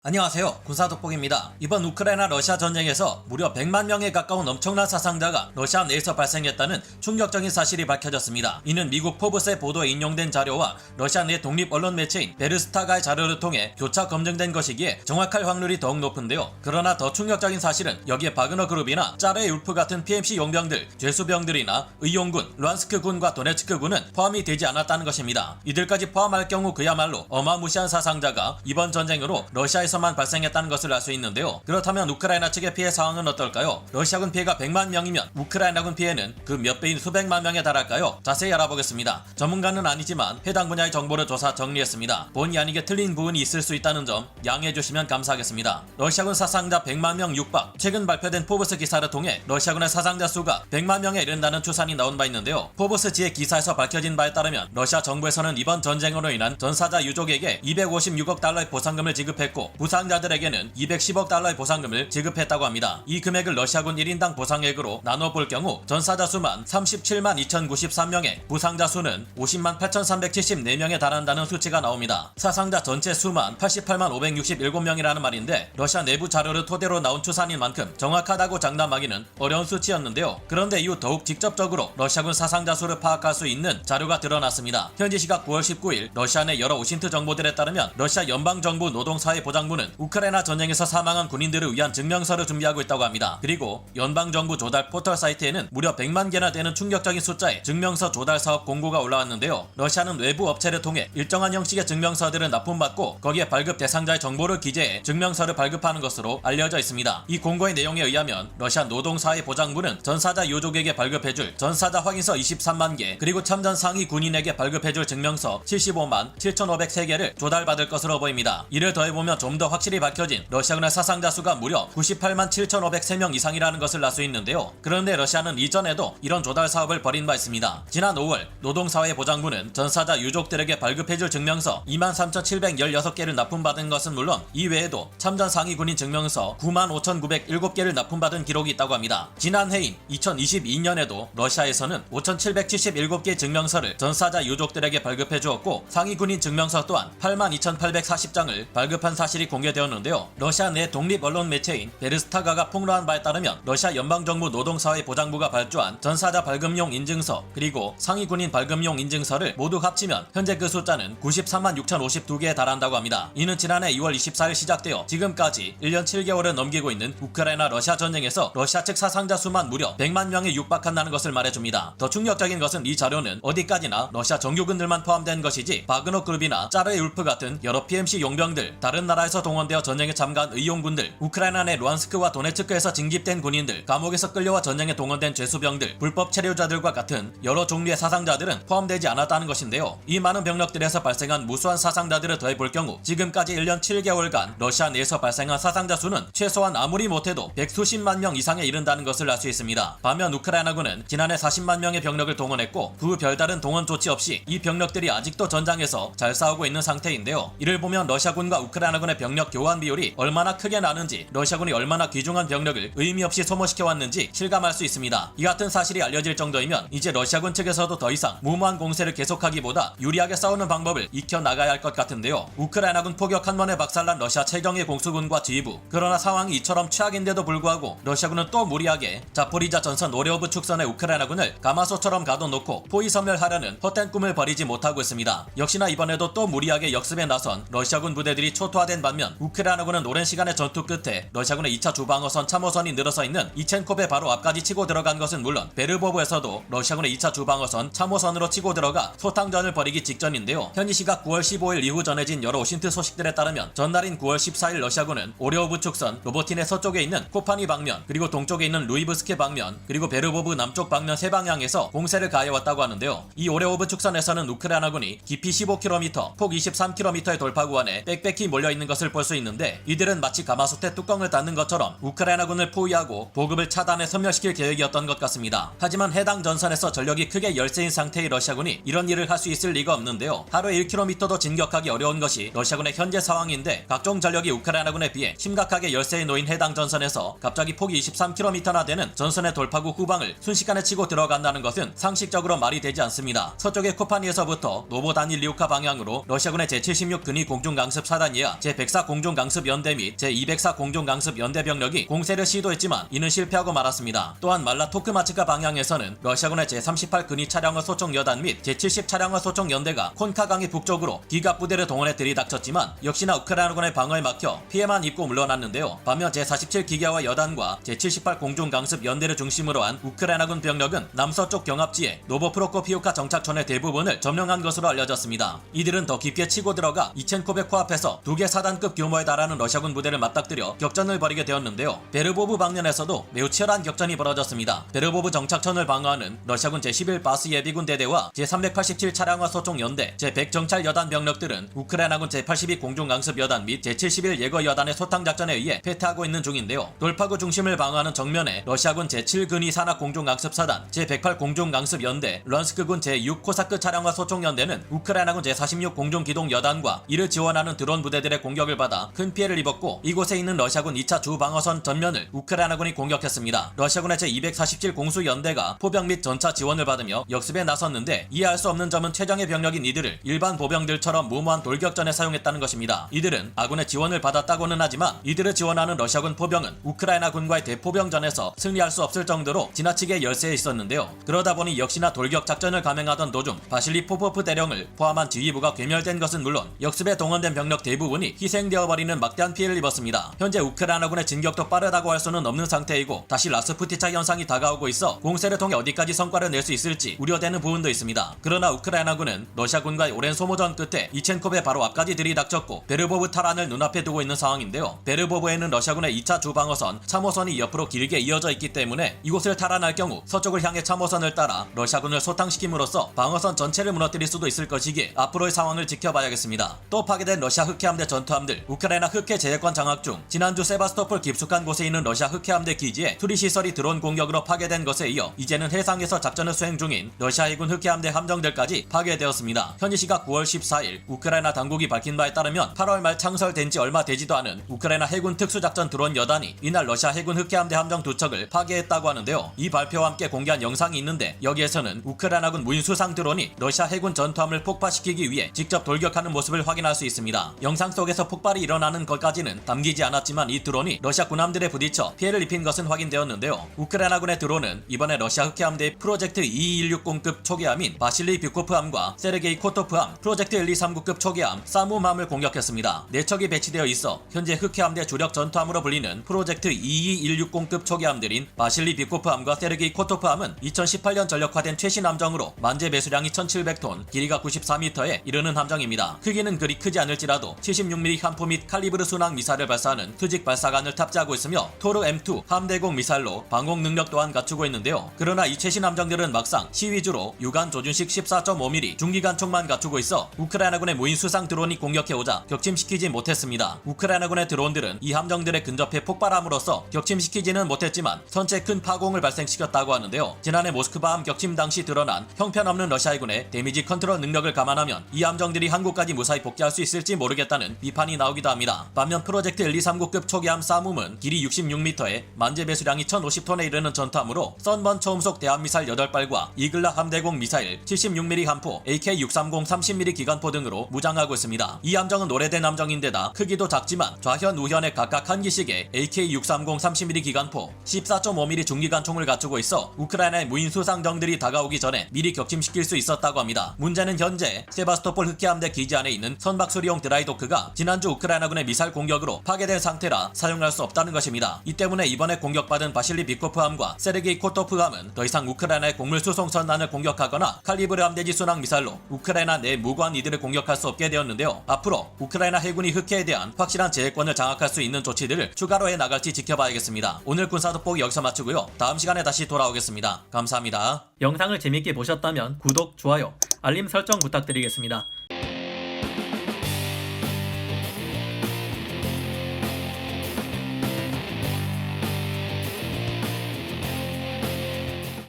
안녕하세요. 군사독복입니다. 이번 우크라이나 러시아 전쟁에서 무려 100만 명에 가까운 엄청난 사상자가 러시아 내에서 발생했다는 충격적인 사실이 밝혀졌습니다. 이는 미국 포브스의 보도에 인용된 자료와 러시아 내 독립 언론 매체인 베르스타가의 자료를 통해 교차 검증된 것이기에 정확할 확률이 더욱 높은데요. 그러나 더 충격적인 사실은 여기에 바그너 그룹이나 짜레 울프 같은 PMC 용병들, 죄수병들이나 의용군, 루안스크 군과 도네츠크 군은 포함이 되지 않았다는 것입니다. 이들까지 포함할 경우 그야말로 어마무시한 사상자가 이번 전쟁으로 러시아에서만 발생했다는 것을 알 수 있는데요. 그렇다면 우크라이나 측의 피해 상황은 어떨까요? 러시아군 피해가 100만 명이면 우크라이나군 피해는 그 몇 배인 수백만 명에 달할까요? 자세히 알아보겠습니다. 전문가는 아니지만 해당 분야의 정보를 조사 정리했습니다. 본의 아니게 틀린 부분이 있을 수 있다는 점 양해해 주시면 감사하겠습니다. 러시아군 사상자 100만 명 육박. 최근 발표된 포브스 기사를 통해 러시아군의 사상자 수가 100만 명에 이른다는 추산이 나온 바 있는데요. 포브스 지의 기사에서 밝혀진 바에 따르면 러시아 정부에서는 이번 전쟁으로 인한 전사자 유족에게 256억 달러의 보상금을 지급했고 부상자들에게는 210억 달러의 보상금을 지급했다고 합니다. 이 금액을 러시아군 1인당 보상액으로 나눠볼 경우 전사자 수만 37만 2093명에 부상자 수는 50만 8374명에 달한다는 수치가 나옵니다. 사상자 전체 수만 88만 567명이라는 말인데 러시아 내부 자료를 토대로 나온 추산인 만큼 정확하다고 장담하기는 어려운 수치였는데요. 그런데 이후 더욱 직접적으로 러시아군 사상자 수를 파악할 수 있는 자료가 드러났습니다. 현지 시각 9월 19일 러시아 내 여러 오신트 정보들에 따르면 러시아 연방정부 노동사회보장부는 우크라이나 전쟁에서 사망한 군인들을 위한 증명서를 준비하고 있다고 합니다. 그리고 연방정부 조달 포털 사이트에는 무려 100만 개나 되는 충격적인 숫자의 증명서 조달 사업 공고가 올라왔는데요. 러시아는 외부 업체를 통해 일정한 형식의 증명서들을 납품받고 거기에 발급 대상자의 정보를 기재해 증명서를 발급하는 것으로 알려져 있습니다. 이 공고의 내용에 의하면 러시아 노동사회보장부는 전사자 유족에게 발급해줄 전사자 확인서 23만 개 그리고 참전 상위 군인에게 발급해줄 증명서 75만 7,503개를 조달받을 것으로 보입니다. 이를 더해보면 좀 더 확실히 밝혀진 러시아군의 사상자 수가 무려 98만 7,503명 이상이라는 것을 알 수 있는데요. 그런데 러시아는 이전에도 이런 조달 사업을 벌인 바 있습니다. 지난 5월 노동사회보장부는 전사자 유족들에게 발급해줄 증명서 23,716개를 납품받은 것은 물론 이외에도 참전 상위 군인 증명서 95,907개를 납품받은 기록이 있다고 합니다. 지난 해인 2022년에도 러시아에서는 5,777개의 증명서를 전사자 유족들에게 발급해주었고 상위 군인 증명서 또한 82,840장을 발급한 사실이 공개되었는데요. 러시아 내 독립 언론 매체인 베르스타가가 폭로한 바에 따르면 러시아 연방정부 노동사회보장부가 발주한 전사자 발급용 인증서 그리고 상위 군인 발급용 인증서를 모두 합치면 현재 그 숫자는 93만 6,052개에 달한다고 합니다. 이는 지난해 2월 24일 시작되어 지금까지 1년 7개월을 넘기고 있는 우크라이나 러시아 전쟁에서 러시아 측 사상자 수만 무려 100만 명에 육박한다는 것을 말해줍니다. 더 충격적인 것은 이 자료는 어디까지나 러시아 정규군들만 포함된 것이지 바그너 그룹이나 짜르 울프 같은 여러 PMC 용병들, 다른 나라에서 동원되어 전쟁에 참가한 의용군들, 우크라이나 내 루안스크와 도네츠크에서 징집된 군인들, 감옥에서 끌려와 전쟁에 동원된 죄수병들, 불법 체류자들과 같은 여러 종류의 사상자들은 포함되지 않았다는 것인데요. 이 많은 병력들에서 발생한 무수한 사상자들을 더해볼 경우 지금까지 1년 7개월간 러시아 내에서 발생한 사상자 수는 최소한 아무리 못해도 백수십만 명 이상에 이른다는 것을 알 수 있습니다. 반면 우크라이나군은 지난해 40만 명의 병력을 동원했고 그 별다른 동원 조치 없이 이 병력들이 아직도 전장에서 잘 싸우고 있는 상태인데요. 이를 보면 러시아군과 우크라이나군의 병력 교환 비율이 얼마나 크게 나는지 러시아군이 얼마나 귀중한 병력을 의미 없이 소모시켜왔는지 실감할 수 있습니다. 이 같은 사실이 알려질 정도이면 이제 러시아군 측에서도 더 이상 무모한 공세를 계속하기보다 유리하게 싸우는 방법을 익혀나가야 할 것 같은데요. 우크라이나군 포격 한 번에 박살난 러시아 최정예 공수군과 지휘부. 그러나 상황이 이처럼 최악인데도 불구하고 러시아군은 또 무리하게 자포리자 전선 오레오브 축선의 우크라이나군을 가마솥처럼 가둬놓고 포위섬멸하려는 헛된 꿈을 버리지 못하고 있습니다. 역시나 이번에도 또 무리하게 역습에 나선 러시아군 부대들이 초토화된 반면 우크라이나군은 오랜 시간의 전투 끝에 러시아군의 2차 주방어선 참호선이 늘어서 있는 이첸코베 바로 앞까지 치고 들어간 것은 물론 베르보브에서도 러시아군의 2차 주방어선 참호선으로 치고 들어가 소탕전을 벌이기 직전인데요. 현지 시각 9월 15일 이후 전해진 여러 오신트 소식들에 따르면 전날인 9월 14일 러시아군은 오레오브 축선 로보틴의 서쪽에 있는 코파니 방면 그리고 동쪽에 있는 루이브스케 방면 그리고 베르보브 남쪽 방면 세 방향에서 공세를 가해왔다고 하는데요. 이 오레오브 축선에서는 우크라이나군이 깊이 15km, 폭 23km의 돌파 구간에 빽빽히 몰려있는 것을 볼 수 있는데 이들은 마치 가마솥의 뚜껑을 닫는 것처럼 우크라이나군을 포위하고 보급을 차단해 섬멸시킬 계획이었던 것 같습니다. 하지만 해당 전선에서 전력이 크게 열세인 상태의 러시아군이 이런 일을 할 수 있을 리가 없는데요. 하루에 1km도 진격하기 어려운 것이 러시아군의 현재 상황인데 각종 전력이 우크라이나군에 비해 심각하게 열세에 놓인 해당 전선에서 갑자기 폭이 23km나 되는 전선의 돌파구 후방을 순식간에 치고 들어간다는 것은 상식적으로 말이 되지 않습니다. 서쪽의 코파니에서부터 노보다닐리우카 방향으로 러시아군의 제76 근위 공중강습 사단이야 제1 제104 공중강습연대 및 제204 공중강습연대 병력이 공세를 시도했지만 이는 실패하고 말았습니다. 또한 말라토크마츠카 방향에서는 러시아군의 제38 근위 차량화 소총 여단 및 제70 차량화 소총 연대가 콘카강의 북쪽으로 기갑 부대를 동원해 들이닥쳤지만 역시나 우크라이나군의 방어에 막혀 피해만 입고 물러났는데요. 반면 제47 기계화 여단과 제78 공중강습 연대를 중심으로 한 우크라이나군 병력은 남서쪽 경합지에 노보프로코피우카 정착촌의 대부분을 점령한 것으로 알려졌습니다. 이들은 더 깊게 치고 들어가 이첸코베 코앞에서 2개 사단급 규모에 달하는 러시아군 부대를 맞닥뜨려 격전을 벌이게 되었는데요. 베르보브 방면에서도 매우 치열한 격전이 벌어졌습니다. 베르보브 정착촌을 방어하는 러시아군 제11 바스 예비군 대대와 제387 차량화 소총 연대, 제100 정찰 여단 병력들은 우크라이나군 제82 공중강습 여단 및 제71 예거 여단의 소탕 작전에 의해 패퇴하고 있는 중인데요. 돌파구 중심을 방어하는 정면에 러시아군 제7 근위 산악 공중강습 사단, 제108 공중강습 연대, 런스크군 제6 코사크 차량화 소총 연대는 우크라이나군 제46 공중기동 여단과 이를 지원하는 드론 부대들의 공격을 받아 큰 피해를 입었고 이곳에 있는 러시아군 2차 주방어선 전면을 우크라이나군이 공격했습니다. 러시아군의 제247 공수연대가 포병 및 전차 지원을 받으며 역습에 나섰는데 이해할 수 없는 점은 최정예 병력인 이들을 일반 보병들처럼 무모한 돌격전에 사용했다는 것입니다. 이들은 아군의 지원을 받았다고는 하지만 이들을 지원하는 러시아군 포병은 우크라이나군과의 대포병전에서 승리할 수 없을 정도로 지나치게 열세해 있었는데요. 그러다 보니 역시나 돌격 작전을 감행하던 도중 바실리 포포프 대령을 포함한 지휘부가 괴멸된 것은 물론 역습에 동원된 병력 대부분이 희생되어 버리는 막대한 피해를 입었습니다. 현재 우크라이나군의 진격도 빠르다고 할 수는 없는 상태이고 다시 라스푸티차 현상이 다가오고 있어 공세를 통해 어디까지 성과를 낼 수 있을지 우려되는 부분도 있습니다. 그러나 우크라이나군은 러시아군과의 오랜 소모전 끝에 이첸코베 바로 앞까지 들이닥쳤고 베르보브 탈환을 눈앞에 두고 있는 상황인데요. 베르보브에는 러시아군의 2차 주방어선, 참호선이 옆으로 길게 이어져 있기 때문에 이곳을 탈환할 경우 서쪽을 향해 참호선을 따라 러시아군을 소탕시킴으로써 방어선 전체를 무너뜨릴 수도 있을 것이기에 앞으로의 상황을 지켜봐야겠습니다. 또 파괴된 러시아 흑해함대 전투함들, 우크라이나 흑해 제해권 장악 중 지난주 세바스토폴 깊숙한 곳에 있는 러시아 흑해함대 기지에 수리시설이 드론 공격으로 파괴된 것에 이어 이제는 해상에서 작전을 수행 중인 러시아 해군 흑해함대 함정들까지 파괴되었습니다. 현지 시각 9월 14일 우크라이나 당국이 밝힌 바에 따르면 8월 말 창설된 지 얼마 되지도 않은 우크라이나 해군 특수작전 드론 여단이 이날 러시아 해군 흑해함대 함정 2척을 파괴했다고 하는데요. 이 발표와 함께 공개한 영상이 있는데 여기에서는 우크라이나군 무인 수상 드론이 러시아 해군 전투함을 폭파시키기 위해 직접 돌격하는 모습을 확인할 수 있습니다. 영상 속에서 폭발이 일어나는 것까지는 담기지 않았지만 이 드론이 러시아 군함들에 부딪혀 피해를 입힌 것은 확인되었는데요. 우크라이나군의 드론은 이번에 러시아 흑해함대의 프로젝트 2216공급 초계함인 바실리 뷰코프함과 세르게이 코토프함, 프로젝트 1239급 초계함 사무함을 공격했습니다. 4척이 배치되어 있어 현재 흑해함대 주력 전투함으로 불리는 프로젝트 22160급 초계함들인 바실리 뷰코프함과 세르게이 코토프함은 2018년 전력화된 최신 함정으로 만재 배수량이 1700톤, 길이가 94m에 이르는 함정입니다. 크기는 그리 크지 않을지라도 76mm 함포 및 칼리브르 순항 미사일을 발사하는 투직 발사관을 탑재하고 있으며 토르 M2 함대공 미사일로 방공 능력 또한 갖추고 있는데요. 그러나 이 최신 함정들은 막상 시위주로 유관 조준식 14.5mm 중기관총만 갖추고 있어 우크라이나군의 무인 수상 드론이 공격해오자 격침시키지 못했습니다. 우크라이나군의 드론들은 이 함정들에 근접해 폭발함으로써 격침시키지는 못했지만 선체 큰 파공을 발생시켰다고 하는데요. 지난해 모스크바함 격침 당시 드러난 형편없는 러시아 해군의 데미지 컨트롤 능력을 감안하면 이 함정들이 한국까지 무사히 복귀할 수 있을지 모르겠다는 비판이 나오기도 합니다. 반면 프로젝트 1239급 초계함 사무은 길이 66m에 만재 배수량이 1050톤에 이르는 전투함으로 썬번 초음속 대함미사일 8발과 이글라 함대공 미사일, 76mm 함포, AK-630 30mm 기관포 등으로 무장하고 있습니다. 이 함정은 오래된 함정인데다 크기도 작지만 좌현 우현에 각각 한 기씩의 AK-630 30mm 기관포, 14.5mm 중기관총을 갖추고 있어 우크라이나의 무인 수상정들이 다가오기 전에 미리 격침시킬 수 있었다고 합니다. 문제는 현재 세바스토폴 흑해함대 기지 안에 있는 선박수리용 드라이도크가 지난주 우크라이나군의 미사일 공격으로 파괴된 상태라 사용할 수 없다는 것입니다. 이 때문에 이번에 공격받은 바실리 비코프함과 세르게이 코토프함은 더 이상 우크라이나의 곡물수송선단을 공격하거나 칼리브르 함대지 순항 미사일로 우크라이나 내 무고한 이들을 공격할 수 없게 되었는데요. 앞으로 우크라이나 해군이 흑해에 대한 확실한 제해권을 장악할 수 있는 조치들을 추가로 해 나갈지 지켜봐야겠습니다. 오늘 군사돋보기 여기서 마치고요. 다음 시간에 다시 돌아오겠습니다. 감사합니다. 영상을 재밌게 보셨다면 구독, 좋아요, 알림 설정 부탁드리겠습니다.